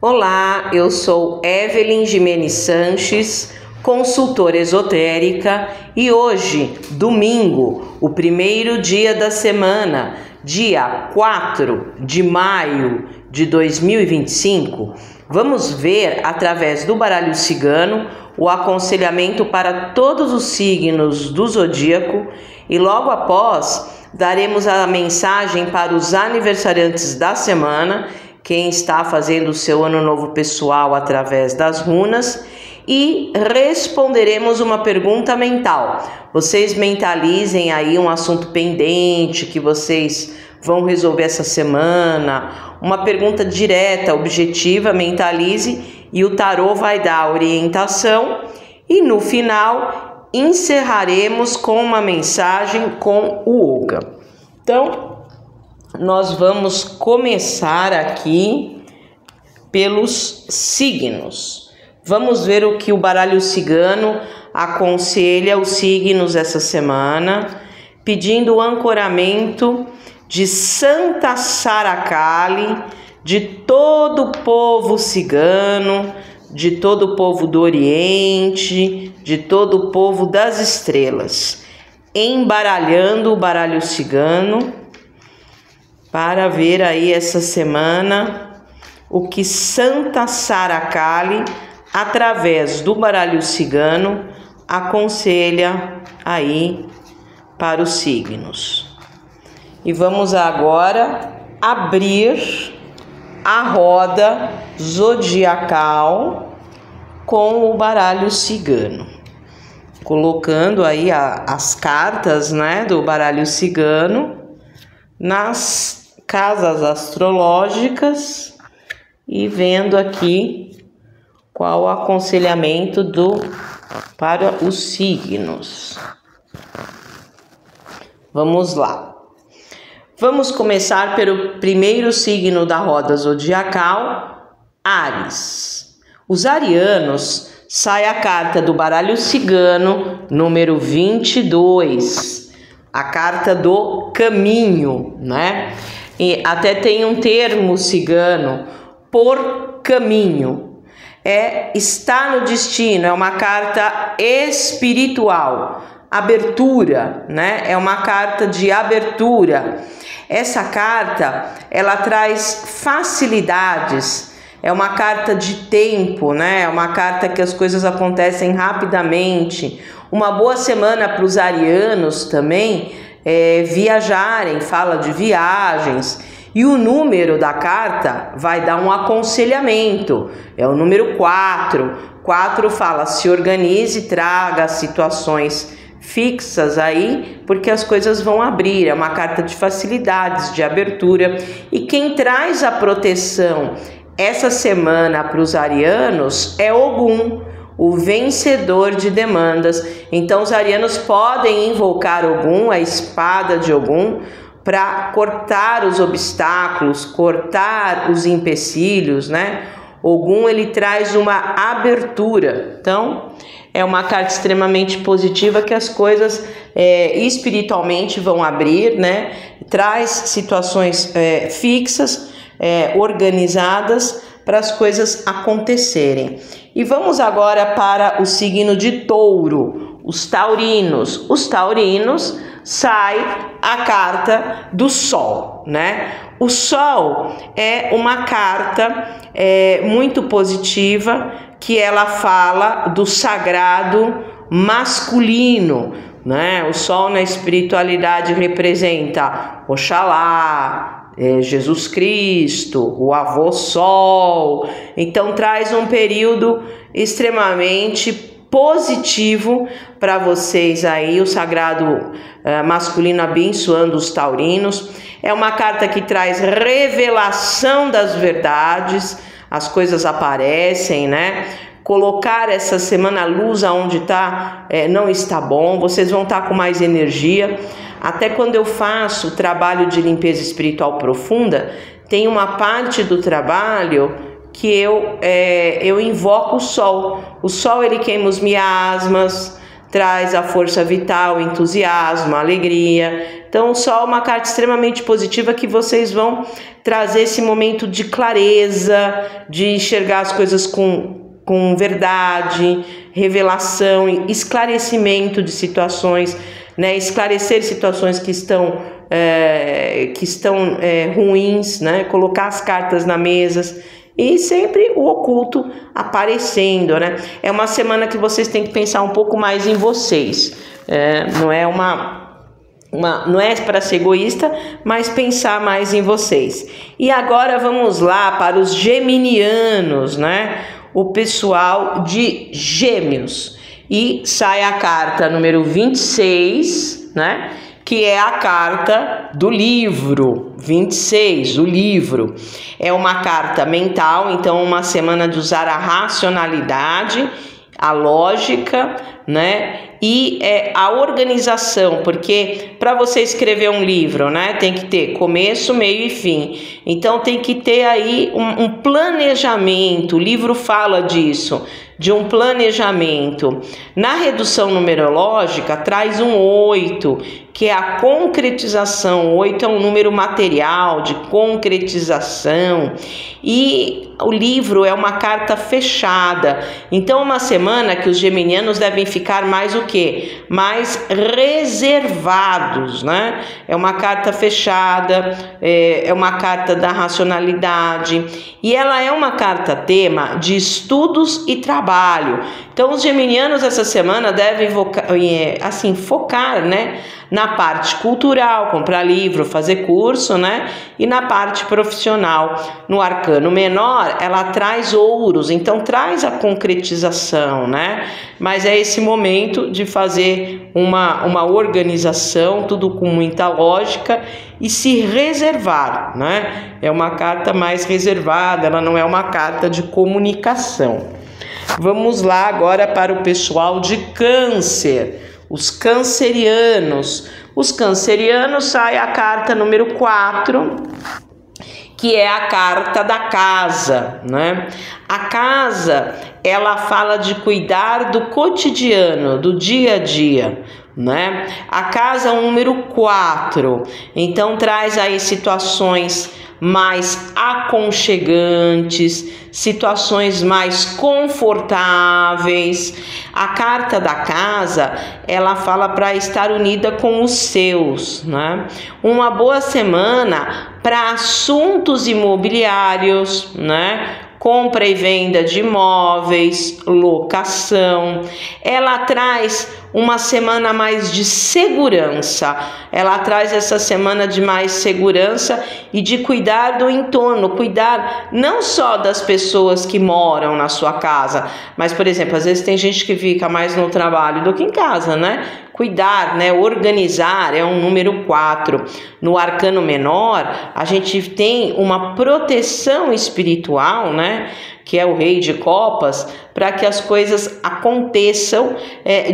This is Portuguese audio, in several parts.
Olá, eu sou Evelyn Gimenez Sanches, consultora esotérica, e hoje, domingo, o primeiro dia da semana, dia 4 de maio de 2025, vamos ver através do baralho cigano o aconselhamento para todos os signos do zodíaco e logo após daremos a mensagem para os aniversariantes da semana, quem está fazendo o seu ano novo pessoal através das runas, e responderemos uma pergunta mental. Vocês mentalizem aí um assunto pendente que vocês vão resolver essa semana, uma pergunta direta, objetiva, mentalize e o tarô vai dar a orientação e no final encerraremos com uma mensagem com o Olga. Então, nós vamos começar aqui pelos signos. Vamos ver o que o baralho cigano aconselha os signos essa semana, pedindo o ancoramento de Santa Sara Kali, de todo o povo cigano, de todo o povo do Oriente, de todo o povo das estrelas, embaralhando o baralho cigano, para ver aí essa semana o que Santa Sara Kali, através do baralho cigano, aconselha aí para os signos. E vamos agora abrir a roda zodiacal com o baralho cigano, colocando aí as cartas, né, do baralho cigano nas casas astrológicas e vendo aqui qual o aconselhamento para os signos. Vamos lá. Vamos começar pelo primeiro signo da roda zodiacal, Áries. Os arianos, sai a carta do baralho cigano, número 22, a carta do caminho, né? E até tem um termo cigano, por caminho. Está no destino, é uma carta espiritual, abertura, né? É uma carta de abertura. Essa carta, ela traz facilidades, é uma carta de tempo, né? É uma carta que as coisas acontecem rapidamente. Uma boa semana para os arianos também viajarem, fala de viagens. E o número da carta vai dar um aconselhamento, é o número 4. 4 fala, se organize, traga situações fixas aí, porque as coisas vão abrir, é uma carta de facilidades, de abertura. E quem traz a proteção essa semana para os arianos é Ogum, o vencedor de demandas. Então os arianos podem invocar Ogum, a espada de Ogum, para cortar os obstáculos, cortar os empecilhos, né? Ogum, ele traz uma abertura. Então, é uma carta extremamente positiva que as coisas espiritualmente vão abrir, né? Traz situações fixas, organizadas para as coisas acontecerem. E vamos agora para o signo de Touro, os taurinos. Os taurinos, sai a carta do Sol, né? O Sol é uma carta muito positiva, que ela fala do sagrado masculino, né? O Sol na espiritualidade representa Oxalá, Jesus Cristo, o avô Sol. Então traz um período extremamente positivo para vocês aí, o sagrado masculino abençoando os taurinos. É uma carta que traz revelação das verdades, as coisas aparecem, né? Colocar essa semana a luz aonde está não está bom, vocês vão estar com mais energia. Até quando eu faço o trabalho de limpeza espiritual profunda, tem uma parte do trabalho que eu invoco o Sol. O Sol, ele queima os miasmas, traz a força vital, entusiasmo, alegria. Então, Sol é uma carta extremamente positiva que vocês vão trazer esse momento de clareza, de enxergar as coisas com verdade, revelação, esclarecimento de situações, né? Esclarecer situações que estão ruins, né? Colocar as cartas na mesa e sempre o oculto aparecendo, né? É uma semana que vocês têm que pensar um pouco mais em vocês, não é para ser egoísta, mas pensar mais em vocês. E agora vamos lá para os geminianos, né? O pessoal de Gêmeos. E sai a carta número 26, né? Que é a carta do livro. 26, o livro. É uma carta mental, então uma semana de usar a racionalidade, a lógica, né? E a organização, porque para você escrever um livro, né, tem que ter começo, meio e fim. Então tem que ter aí um planejamento. O livro fala disso, de um planejamento. Na redução numerológica traz um 8, que é a concretização. 8 é um número material de concretização. E o livro é uma carta fechada. Então uma semana que os geminianos devem ficar mais o quê? Mais reservados, né? É uma carta fechada, é uma carta da racionalidade. E ela é uma carta tema de estudos e trabalho. Então os geminianos essa semana devem focar, né, na parte cultural, comprar livro, fazer curso, né, e na parte profissional. No arcano menor, ela traz ouros, então traz a concretização, né, mas é esse momento de fazer uma organização, tudo com muita lógica e se reservar, né, é uma carta mais reservada, ela não é uma carta de comunicação. Vamos lá agora para o pessoal de Câncer, os cancerianos. Os cancerianos, sai a carta número 4, que é a carta da casa, né? A casa, ela fala de cuidar do cotidiano, do dia a dia, né? A casa é o número 4, então traz aí situações mais aconchegantes, situações mais confortáveis. A carta da casa, ela fala para estar unida com os seus, né? Uma boa semana para assuntos imobiliários, né? Compra e venda de imóveis, locação. Ela traz uma semana mais de segurança. Ela traz essa semana de mais segurança e de cuidar do entorno, cuidar não só das pessoas que moram na sua casa, mas, por exemplo, às vezes tem gente que fica mais no trabalho do que em casa, né? Cuidar, né? Organizar é um número 4. No arcano menor, a gente tem uma proteção espiritual, né? Que é o rei de copas, para que as coisas aconteçam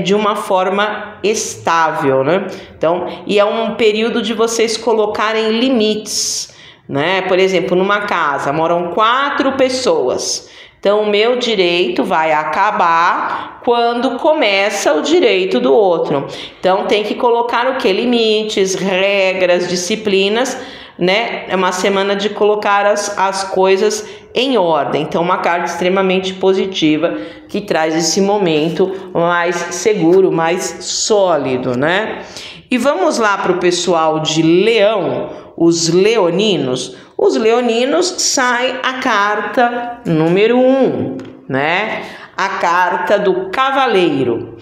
de uma forma estável, né? Então, e é um período de vocês colocarem limites, né? Por exemplo, numa casa moram 4 pessoas. Então, o meu direito vai acabar quando começa o direito do outro. Então, tem que colocar o quê? Limites, regras, disciplinas, né? É uma semana de colocar as coisas em ordem. Então, uma carta extremamente positiva que traz esse momento mais seguro, mais sólido, né? E vamos lá para o pessoal de Leão, os leoninos. Os leoninos, sai a carta número 1, né? A carta do cavaleiro.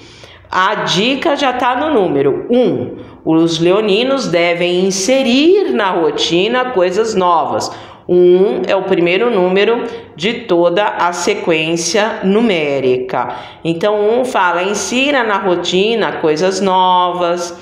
A dica já está no número 1. Os leoninos devem inserir na rotina coisas novas. 1 é o primeiro número de toda a sequência numérica. Então, 1 fala, insira na rotina coisas novas.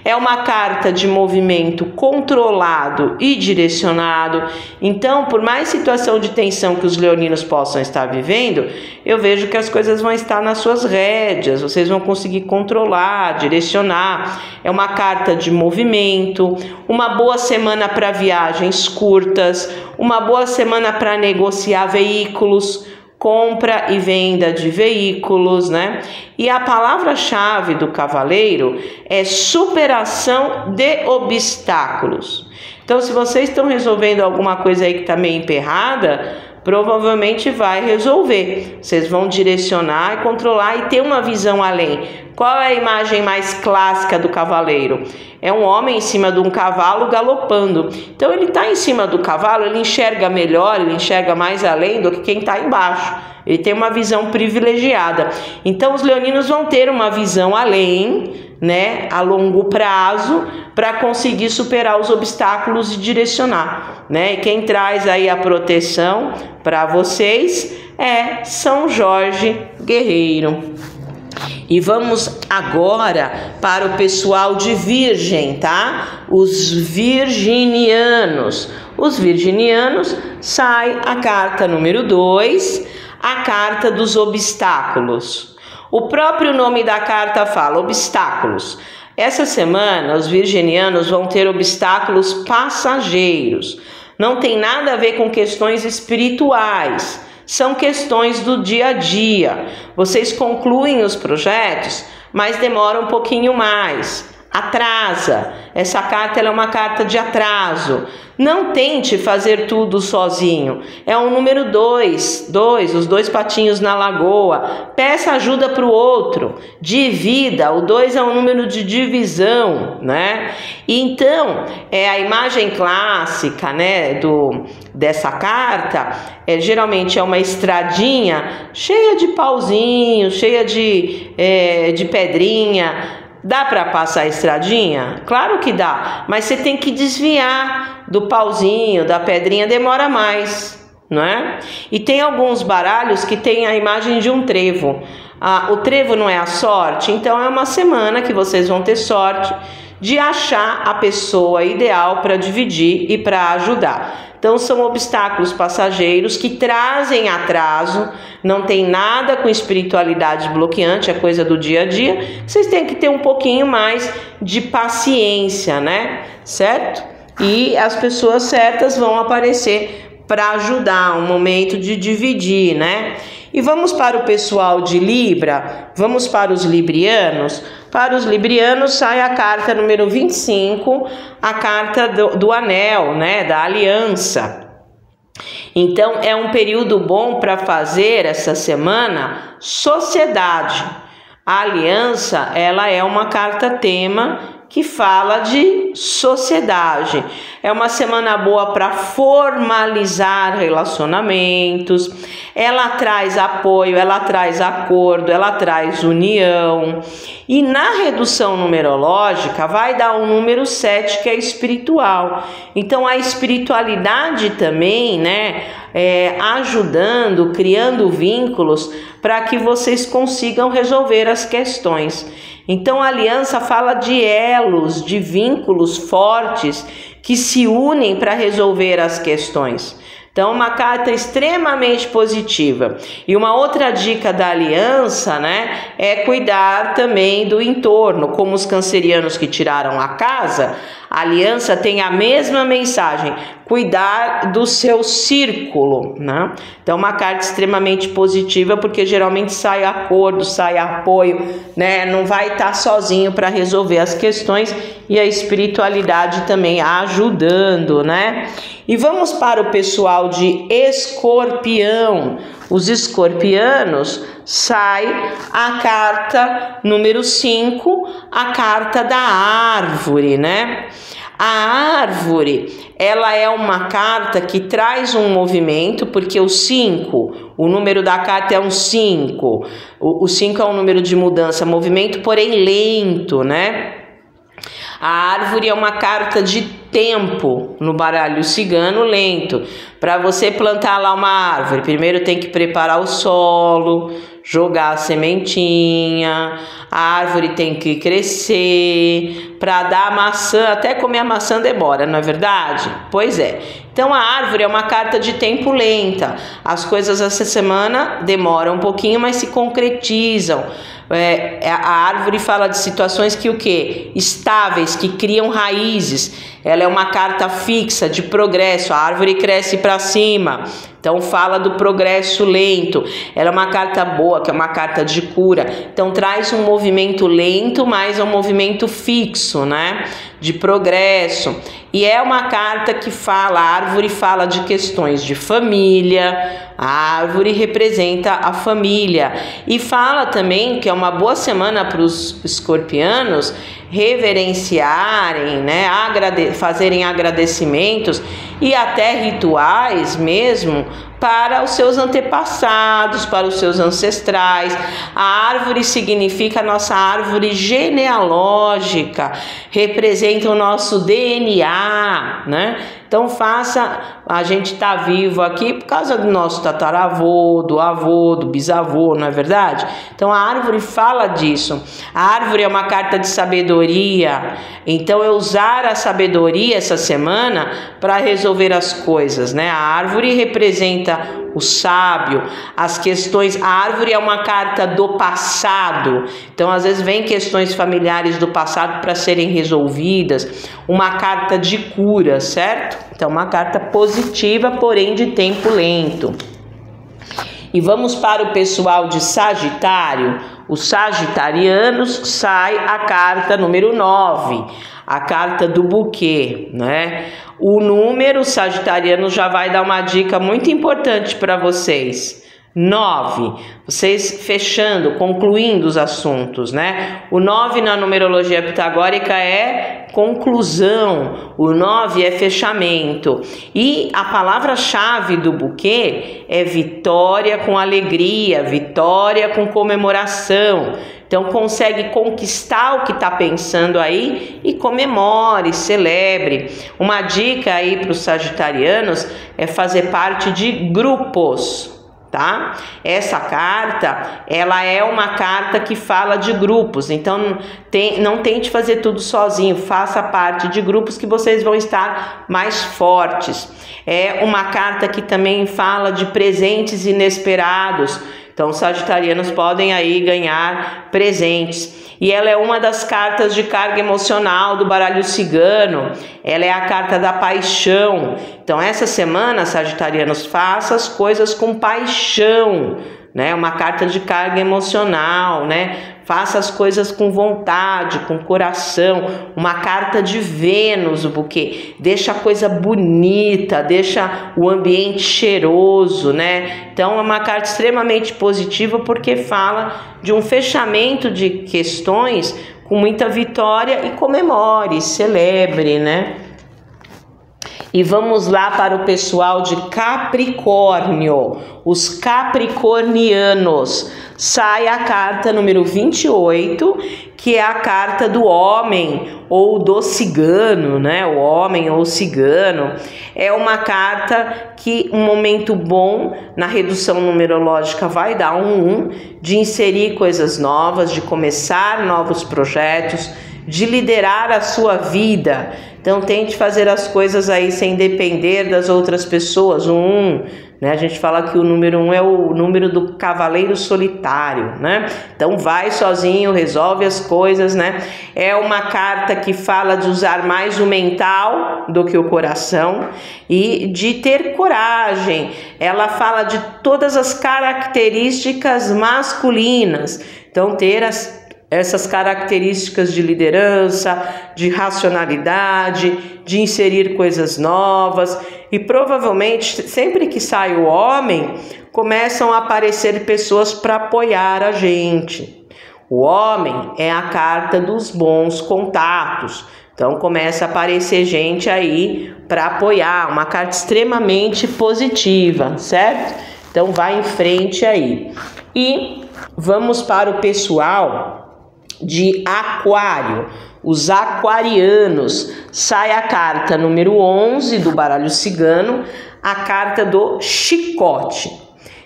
É uma carta de movimento controlado e direcionado. Então, por mais situação de tensão que os leoninos possam estar vivendo, eu vejo que as coisas vão estar nas suas rédeas, vocês vão conseguir controlar, direcionar. É uma carta de movimento, uma boa semana para viagens curtas, uma boa semana para negociar veículos, compra e venda de veículos, né? E a palavra-chave do cavaleiro é superação de obstáculos. Então, se vocês estão resolvendo alguma coisa aí que está meio emperrada, provavelmente vai resolver. Vocês vão direcionar e controlar e ter uma visão além. Qual é a imagem mais clássica do cavaleiro? É um homem em cima de um cavalo galopando. Então ele está em cima do cavalo, ele enxerga melhor, ele enxerga mais além do que quem está embaixo. Ele tem uma visão privilegiada. Então os leoninos vão ter uma visão além, né, a longo prazo, para conseguir superar os obstáculos e direcionar, né? E quem traz aí a proteção para vocês é São Jorge Guerreiro. E vamos agora para o pessoal de Virgem, tá? Os virginianos. Os virginianos sai a carta número 2, a carta dos obstáculos. O próprio nome da carta fala obstáculos. Essa semana os virginianos vão ter obstáculos passageiros. Não tem nada a ver com questões espirituais. São questões do dia a dia. Vocês concluem os projetos, mas demora um pouquinho mais. Atrasa. Essa carta ela é uma carta de atraso. Não tente fazer tudo sozinho. É o número 2, os dois patinhos na lagoa. Peça ajuda para o outro. Divida. O 2 é um número de divisão, né? E então, a imagem clássica, né, dessa carta geralmente é uma estradinha cheia de pauzinhos, cheia de pedrinha. Dá para passar a estradinha? Claro que dá, mas você tem que desviar do pauzinho, da pedrinha, demora mais, não é? E tem alguns baralhos que tem a imagem de um trevo. O trevo não é a sorte, então é uma semana que vocês vão ter sorte de achar a pessoa ideal para dividir e para ajudar. Então são obstáculos passageiros que trazem atraso, não tem nada com espiritualidade bloqueante, é coisa do dia a dia. Vocês têm que ter um pouquinho mais de paciência, né? Certo? E as pessoas certas vão aparecer para ajudar, um momento de dividir, né? E vamos para o pessoal de Libra, vamos para os librianos. Para os librianos sai a carta número 25, a carta do anel, né, da aliança. Então é um período bom para fazer essa semana sociedade. A aliança, ela é uma carta tema que fala de sociedade. É uma semana boa para formalizar relacionamentos. Ela traz apoio, ela traz acordo, ela traz união. E na redução numerológica vai dar o número 7, que é espiritual. Então a espiritualidade também, né, ajudando, criando vínculos para que vocês consigam resolver as questões. Então a aliança fala de elos, de vínculos fortes que se unem para resolver as questões. Então uma carta extremamente positiva. E uma outra dica da aliança, né, é cuidar também do entorno. Como os cancerianos que tiraram a casa, a aliança tem a mesma mensagem, cuidar do seu círculo, né? Então uma carta extremamente positiva, porque geralmente sai acordo, sai apoio, né? Não vai estar sozinho para resolver as questões, e a espiritualidade também ajudando, né? E vamos para o pessoal de Escorpião. Os escorpianos sai a carta número 5, a carta da árvore, né? A árvore, ela é uma carta que traz um movimento, porque o 5, o número da carta é um 5. O 5 é um número de mudança, movimento, porém lento, né? A árvore é uma carta de tempo no baralho cigano, lento. Para você plantar lá uma árvore, primeiro tem que preparar o solo, jogar a sementinha, a árvore tem que crescer, para dar maçã, até comer a maçã demora, não é verdade? Pois é. Então a árvore é uma carta de tempo lenta. As coisas essa semana demoram um pouquinho, mas se concretizam. A árvore fala de situações que o quê? Estáveis, que criam raízes. Ela é uma carta fixa de progresso. A árvore cresce para cima. Então fala do progresso lento. Ela é uma carta boa, que é uma carta de cura. Então traz um movimento lento, mas um movimento fixo, né? De progresso. E é uma carta que fala, a árvore fala de questões de família. A árvore representa a família. E fala também que é uma boa semana para os escorpianos reverenciarem, né? Fazerem agradecimentos e até rituais mesmo para os seus antepassados, para os seus ancestrais. A árvore significa a nossa árvore genealógica, representa o nosso DNA, né? Então a gente está vivo aqui por causa do nosso tataravô, do avô, do bisavô, não é verdade? Então a árvore fala disso. A árvore é uma carta de sabedoria. Então eu usar a sabedoria essa semana para resolver as coisas, né? A árvore representa o sábio, as questões. A árvore é uma carta do passado. Então às vezes vem questões familiares do passado para serem resolvidas. Uma carta de cura, certo? Então uma carta positiva, porém de tempo lento. E vamos para o pessoal de Sagitário. Os sagitarianos, sai a carta número 9, a carta do buquê, né? O número sagitariano já vai dar uma dica muito importante para vocês. 9, vocês fechando, concluindo os assuntos, né? O 9 na numerologia pitagórica é conclusão, o 9 é fechamento. E a palavra-chave do buquê é vitória com alegria, vitória com comemoração. Então consegue conquistar o que está pensando aí e comemore, celebre. Uma dica aí para os sagitarianos é fazer parte de grupos. Tá? Essa carta, ela é uma carta que fala de grupos, então não tente fazer tudo sozinho, faça parte de grupos que vocês vão estar mais fortes. É uma carta que também fala de presentes inesperados, então os sagitarianos podem aí ganhar presentes. E ela é uma das cartas de carga emocional do baralho cigano. Ela é a carta da paixão. Então essa semana, sagitarianos, faça as coisas com paixão, né? Uma carta de carga emocional, né? Faça as coisas com vontade, com coração. Uma carta de Vênus, o buquê. Deixa a coisa bonita, deixa o ambiente cheiroso, né? Então é uma carta extremamente positiva porque fala de um fechamento de questões com muita vitória e comemore, celebre, né? E vamos lá para o pessoal de Capricórnio, os capricornianos. Sai a carta número 28, que é a carta do homem ou do cigano, né? O homem ou cigano. É uma carta que um momento bom na redução numerológica vai dar um 1, de inserir coisas novas, de começar novos projetos, de liderar a sua vida. Então tente fazer as coisas aí sem depender das outras pessoas. O 1, né? A gente fala que o número 1 é o número do cavaleiro solitário, né? Então vai sozinho, resolve as coisas, né? É uma carta que fala de usar mais o mental do que o coração e de ter coragem. Ela fala de todas as características masculinas. Então ter essas características de liderança, de racionalidade, de inserir coisas novas. E provavelmente, sempre que sai o homem, começam a aparecer pessoas para apoiar a gente. O homem é a carta dos bons contatos. Então começa a aparecer gente aí para apoiar, uma carta extremamente positiva, certo? Então vai em frente aí. E vamos para o pessoal de Aquário, os aquarianos. Sai a carta número 11 do baralho cigano, a carta do chicote.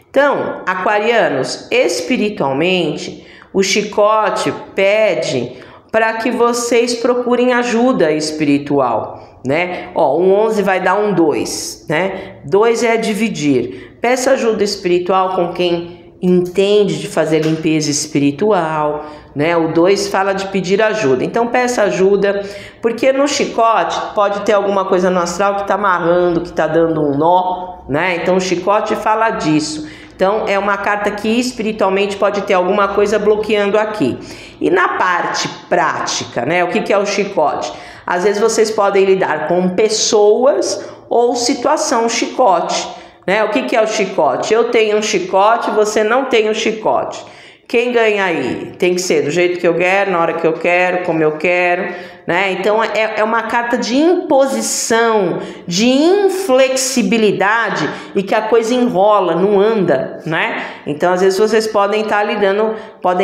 Então, aquarianos, espiritualmente, o chicote pede para que vocês procurem ajuda espiritual. né? Ó, um 11 vai dar um 2, né? 2 é dividir. Peça ajuda espiritual com quem entende de fazer limpeza espiritual, né? O 2 fala de pedir ajuda. Então peça ajuda, porque no chicote pode ter alguma coisa no astral que está amarrando, que está dando um nó, né? Então o chicote fala disso. Então é uma carta que espiritualmente pode ter alguma coisa bloqueando aqui. E na parte prática, né? O que é o chicote? Às vezes vocês podem lidar com pessoas ou situação chicote, né? O que é o chicote? Eu tenho um chicote, você não tem um chicote. Quem ganha aí? Tem que ser do jeito que eu quero, na hora que eu quero, como eu quero, né? Então é uma carta de imposição, de inflexibilidade e que a coisa enrola, não anda, né? Então às vezes vocês podem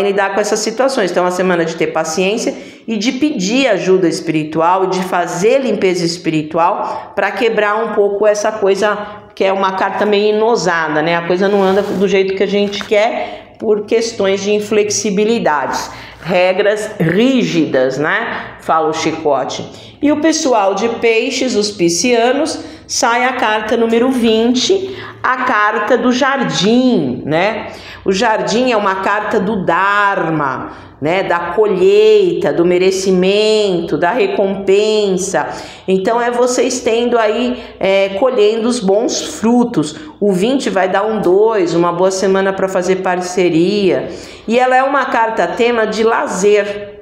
lidar com essas situações. Então é uma semana de ter paciência e de pedir ajuda espiritual, de fazer limpeza espiritual para quebrar um pouco essa coisa que é uma carta meio inosada, né? A coisa não anda do jeito que a gente quer, por questões de inflexibilidades, regras rígidas, né? Fala o chicote. E o pessoal de peixes, os piscianos, sai a carta número 20, a carta do jardim, né? O jardim é uma carta do Dharma, né? Da colheita, do merecimento, da recompensa. Então é vocês tendo aí, colhendo os bons frutos. O 20 vai dar um 2, uma boa semana para fazer parceria. E ela é uma carta tema de lazer,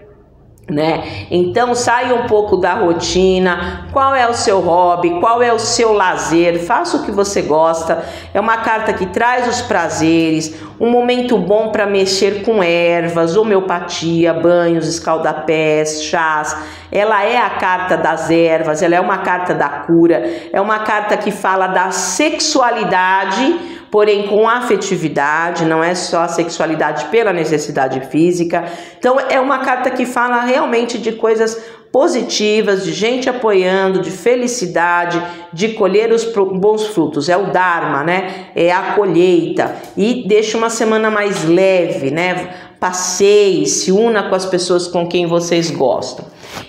né? Então sai um pouco da rotina. Qual é o seu hobby? Qual é o seu lazer? Faça o que você gosta. É uma carta que traz os prazeres, um momento bom para mexer com ervas, homeopatia, banhos, escaldapés, chás. Ela é a carta das ervas, ela é uma carta da cura, é uma carta que fala da sexualidade, porém com afetividade, não é só a sexualidade pela necessidade física. Então é uma carta que fala realmente de coisas positivas, de gente apoiando, de felicidade, de colher os bons frutos. É o Dharma, né? É a colheita. E deixa uma semana mais leve, né? Passeie, se una com as pessoas com quem vocês gostam.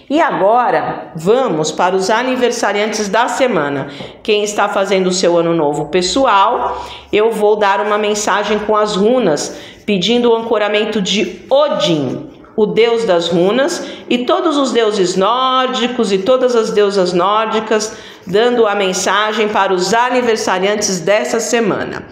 E agora vamos para os aniversariantes da semana. Quem está fazendo o seu ano novo pessoal, eu vou dar uma mensagem com as runas, pedindo o ancoramento de Odin, o deus das runas, e todos os deuses nórdicos e todas as deusas nórdicas, dando a mensagem para os aniversariantes dessa semana.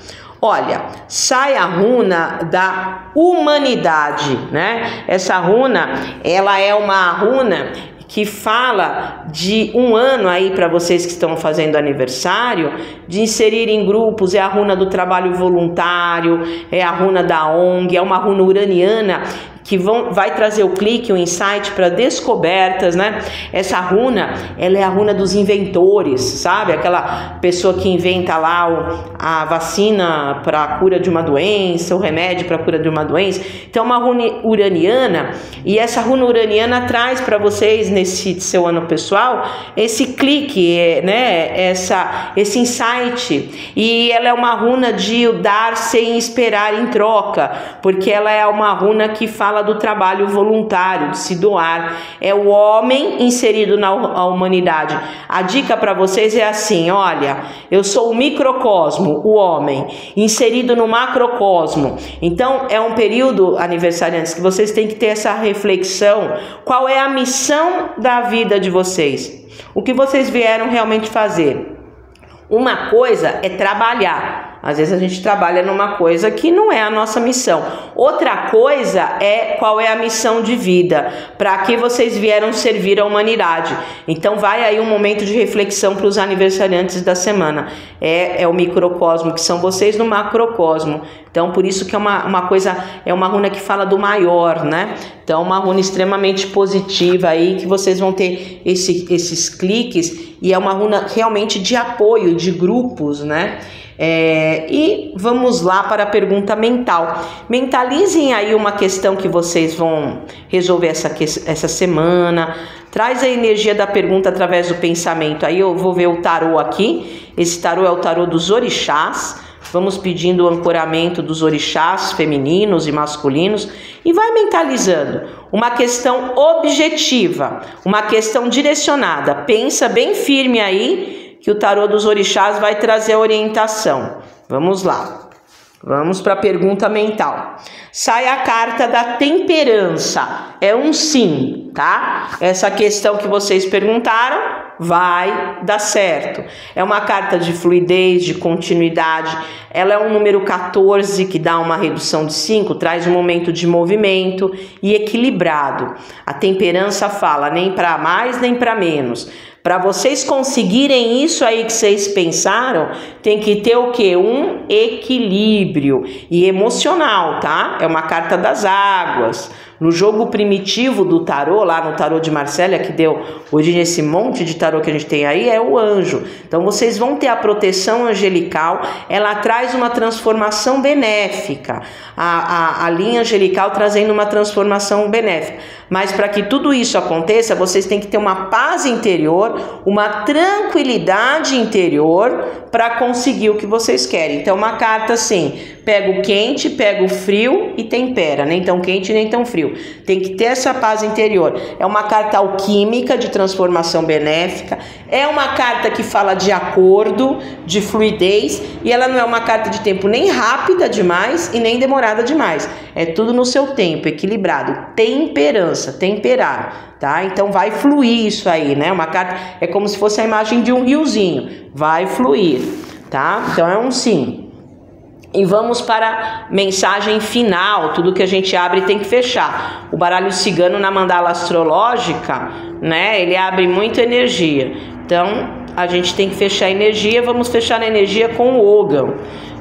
Olha, sai a runa da humanidade, né? Essa runa, ela é uma runa que fala de um ano aí para vocês que estão fazendo aniversário, de inserir em grupos. É a runa do trabalho voluntário, é a runa da ONG, é uma runa uraniana que vai trazer o clique, o insight para descobertas, né? Essa runa, ela é a runa dos inventores, sabe? Aquela pessoa que inventa lá a vacina para a cura de uma doença, o remédio para a cura de uma doença. Então, uma runa uraniana, e essa runa uraniana traz para vocês, nesse seu ano pessoal, esse clique, né? Esse insight. E ela é uma runa de dar sem esperar em troca, porque ela é uma runa que fala do trabalho voluntário, de se doar. É o homem inserido na humanidade. A dica para vocês é assim: olha, eu sou o microcosmo, o homem, inserido no macrocosmo. Então é um período, aniversariantes, que vocês têm que ter essa reflexão. Qual é a missão da vida de vocês? O que vocês vieram realmente fazer? Uma coisa é trabalhar. Às vezes a gente trabalha numa coisa que não é a nossa missão. Outra coisa é qual é a missão de vida, para que vocês vieram servir a humanidade. Então vai aí um momento de reflexão para os aniversariantes da semana. É o microcosmo, que são vocês, no macrocosmo. Então por isso que é uma coisa, é uma runa que fala do maior, né? Então uma runa extremamente positiva aí, que vocês vão ter esses cliques, e é uma runa realmente de apoio, de grupos, né? E vamos lá para a pergunta mental. Mentalizem aí uma questão que vocês vão resolver essa semana. Traz a energia da pergunta através do pensamento. Aí eu vou ver o tarô aqui. Esse tarô é o tarô dos orixás. vamos pedindo o ancoramento dos orixás femininos e masculinos e vai mentalizando uma questão objetiva, uma questão direcionada. Pensa bem firme aí que o tarô dos orixás vai trazer a orientação. Vamos lá. Vamos para a pergunta mental. Sai a carta da temperança. É um sim, tá? Essa questão que vocês perguntaram vai dar certo. É uma carta de fluidez, de continuidade. Ela é um número 14 que dá uma redução de 5, traz um momento de movimento e equilibrado. A temperança fala nem para mais nem para menos. Para vocês conseguirem isso aí que vocês pensaram, tem que ter o quê? Um equilíbrio e emocional, tá? É uma carta das águas. No jogo primitivo do tarô, lá no tarô de Marsella, que deu origem a esse monte de tarô que a gente tem aí, é o anjo. Então vocês vão ter a proteção angelical, ela traz uma transformação benéfica. A linha angelical trazendo uma transformação benéfica. Mas para que tudo isso aconteça, vocês têm que ter uma paz interior, uma tranquilidade interior para conseguir o que vocês querem. Então uma carta assim, pega o quente, pega o frio e tempera, nem tão quente nem tão frio. Tem que ter essa paz interior. É uma carta alquímica de transformação benéfica, é uma carta que fala de acordo, de fluidez, e ela não é uma carta de tempo nem rápida demais e nem demorada demais. É tudo no seu tempo, equilibrado. Temperança, temperar, tá? Então vai fluir isso aí, né? Uma carta é como se fosse a imagem de um riozinho, vai fluir, tá? Então é um sim. E vamos para a mensagem final, tudo que a gente abre tem que fechar. O baralho cigano na mandala astrológica, né, ele abre muita energia. Então, a gente tem que fechar a energia, vamos fechar a energia com o Ogam,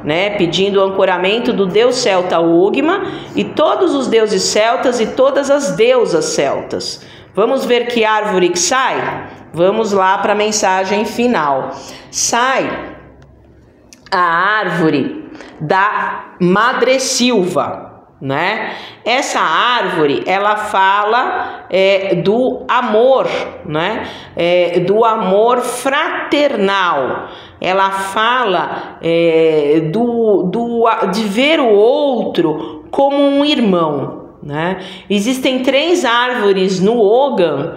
né, pedindo o ancoramento do deus celta Ogma e todos os deuses celtas e todas as deusas celtas. Vamos ver que árvore que sai? Vamos lá para a mensagem final. Sai a árvore da madressilva, né? Essa árvore, ela fala do amor, né? Do amor fraternal. Ela fala de ver o outro como um irmão, né? Existem 3 árvores no Ogam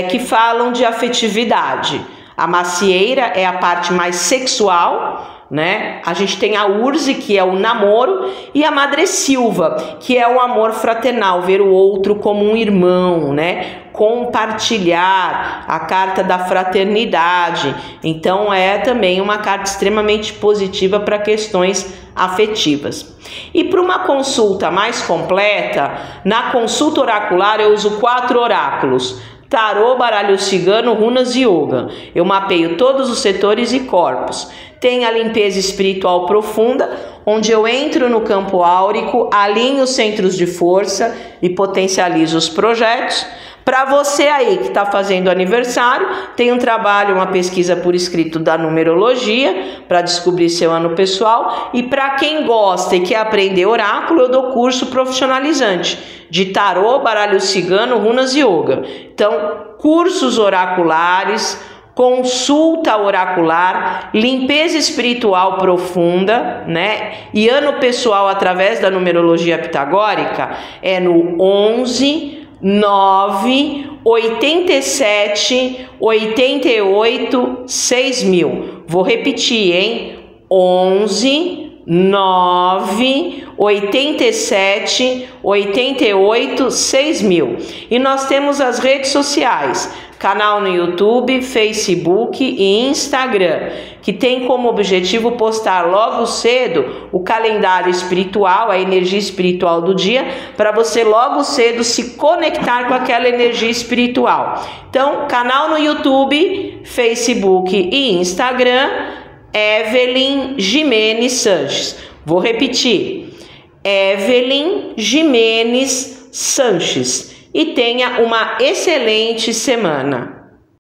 que falam de afetividade. A macieira é a parte mais sexual, né? A gente tem a urze, que é o namoro, e a madressilva, que é o amor fraternal, ver o outro como um irmão, né? Compartilhar, a carta da fraternidade. Então é também uma carta extremamente positiva para questões afetivas. E para uma consulta mais completa, na consulta oracular eu uso 4 oráculos: tarô, baralho cigano, runas e yoga. Eu mapeio todos os setores e corpos. Tem a limpeza espiritual profunda, onde eu entro no campo áurico, alinho os centros de força e potencializo os projetos. Para você aí que está fazendo aniversário, tem um trabalho, uma pesquisa por escrito da numerologia para descobrir seu ano pessoal. E para quem gosta e quer aprender oráculo, eu dou curso profissionalizante de tarô, baralho cigano, runas e yoga. Então, cursos oraculares, consulta oracular, limpeza espiritual profunda, né? E ano pessoal através da numerologia pitagórica é no 11 9 87 88 6000. Vou repetir, hein? 11 9 87 88 6000. E nós temos as redes sociais: canal no YouTube, Facebook e Instagram, que tem como objetivo postar logo cedo o calendário espiritual, a energia espiritual do dia, para você logo cedo se conectar com aquela energia espiritual. Então, canal no YouTube, Facebook e Instagram, Evelyn Jimenez Sanches. Vou repetir: Evelyn Jimenez Sanches. E tenha uma excelente semana.